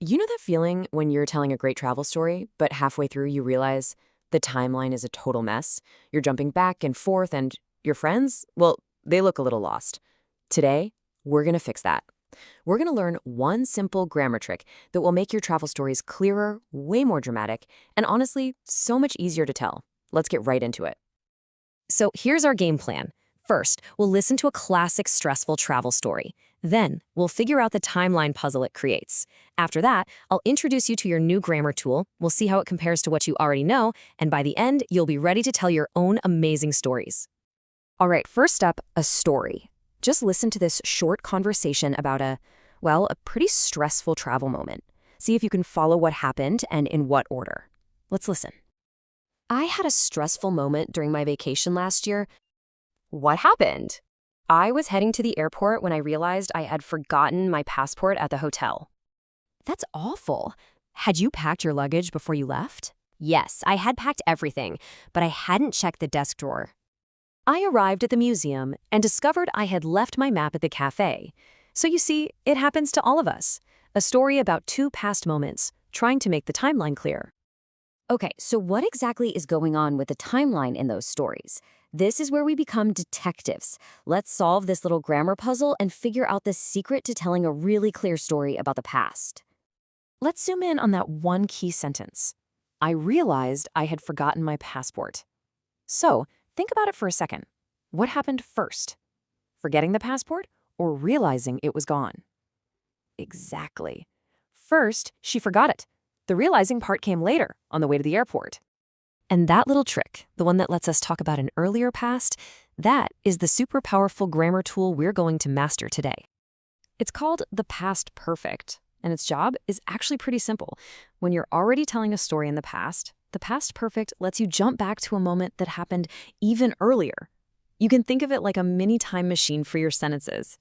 You know that feeling when you're telling a great travel story, but halfway through you realize the timeline is a total mess? You're jumping back and forth, and your friends, well, they look a little lost. Today, we're going to fix that. We're going to learn one simple grammar trick that will make your travel stories clearer, way more dramatic, and honestly, so much easier to tell. Let's get right into it. So here's our game plan. First, we'll listen to a classic stressful travel story. Then, we'll figure out the timeline puzzle it creates. After that, I'll introduce you to your new grammar tool. We'll see how it compares to what you already know, and by the end, you'll be ready to tell your own amazing stories. All right, first up, a story. Just listen to this short conversation about a pretty stressful travel moment. See if you can follow what happened and in what order. Let's listen. I had a stressful moment during my vacation last year. What happened? I was heading to the airport when I realized I had forgotten my passport at the hotel. That's awful. Had you packed your luggage before you left? Yes, I had packed everything, but I hadn't checked the desk drawer. I arrived at the museum and discovered I had left my map at the cafe. So you see, it happens to all of us. A story about two past moments, trying to make the timeline clear. Okay, so what exactly is going on with the timeline in those stories? This is where we become detectives. Let's solve this little grammar puzzle and figure out the secret to telling a really clear story about the past. Let's zoom in on that one key sentence. I realized I had forgotten my passport. So, think about it for a second. What happened first? Forgetting the passport or realizing it was gone? Exactly. First, she forgot it. The realizing part came later, on the way to the airport. And that little trick, the one that lets us talk about an earlier past, that is the super powerful grammar tool we're going to master today. It's called the past perfect, and its job is actually pretty simple. When you're already telling a story in the past perfect lets you jump back to a moment that happened even earlier. You can think of it like a mini time machine for your sentences.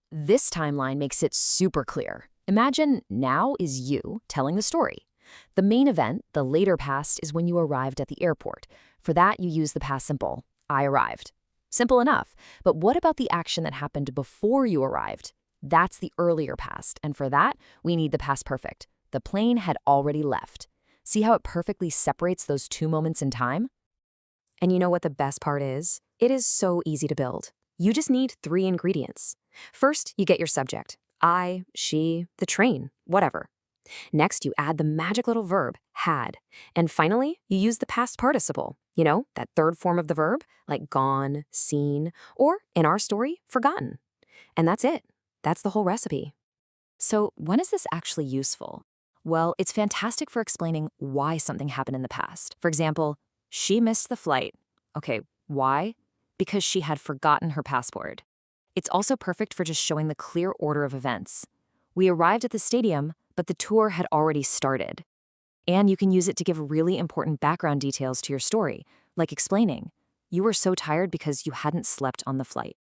This timeline makes it super clear. Imagine now is you telling the story. The main event, the later past, is when you arrived at the airport. For that, you use the past simple, I arrived. Simple enough. But what about the action that happened before you arrived? That's the earlier past, and for that, we need the past perfect. The plane had already left. See how it perfectly separates those two moments in time? And you know what the best part is? It is so easy to build. You just need 3 ingredients. First, you get your subject. I, she, the train, whatever. Next, you add the magic little verb, had. And finally, you use the past participle. You know, that third form of the verb, like gone, seen, or, in our story, forgotten. And that's it. That's the whole recipe. So when is this actually useful? Well, it's fantastic for explaining why something happened in the past. For example, she missed the flight. Okay, why? Because she had forgotten her passport. It's also perfect for just showing the clear order of events. We arrived at the stadium, but the tour had already started. And you can use it to give really important background details to your story, like explaining, you were so tired because you hadn't slept on the flight.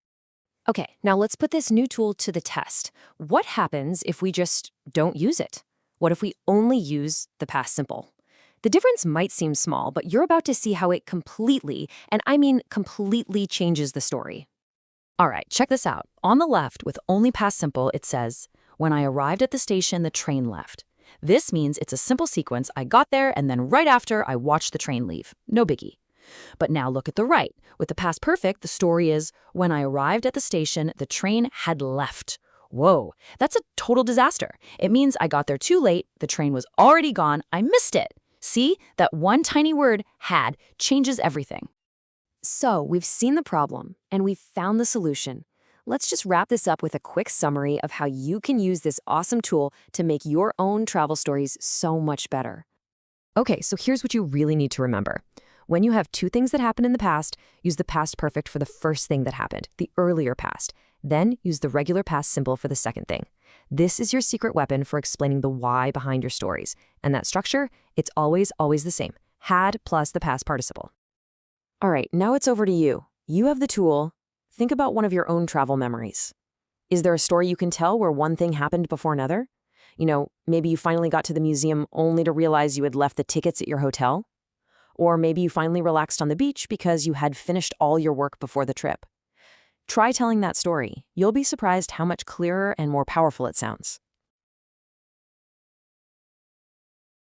Okay, now let's put this new tool to the test. What happens if we just don't use it? What if we only use the past simple? The difference might seem small, but you're about to see how it completely, and I mean completely, changes the story. All right, check this out. On the left, with only past simple, it says, when I arrived at the station, the train left. This means it's a simple sequence. I got there, and then right after, I watched the train leave. No biggie. But now look at the right. With the past perfect, the story is, when I arrived at the station, the train had left. Whoa, that's a total disaster. It means I got there too late, the train was already gone, I missed it. See, that one tiny word, had, changes everything. So we've seen the problem, and we've found the solution. Let's just wrap this up with a quick summary of how you can use this awesome tool to make your own travel stories so much better. Okay, so here's what you really need to remember. When you have two things that happened in the past, use the past perfect for the first thing that happened, the earlier past. Then use the regular past simple for the second thing. This is your secret weapon for explaining the why behind your stories. And that structure, it's always the same. Had plus the past participle. All right, now it's over to you. You have the tool. Think about one of your own travel memories. Is there a story you can tell where one thing happened before another? You know, maybe you finally got to the museum only to realize you had left the tickets at your hotel. Or maybe you finally relaxed on the beach because you had finished all your work before the trip. Try telling that story. You'll be surprised how much clearer and more powerful it sounds.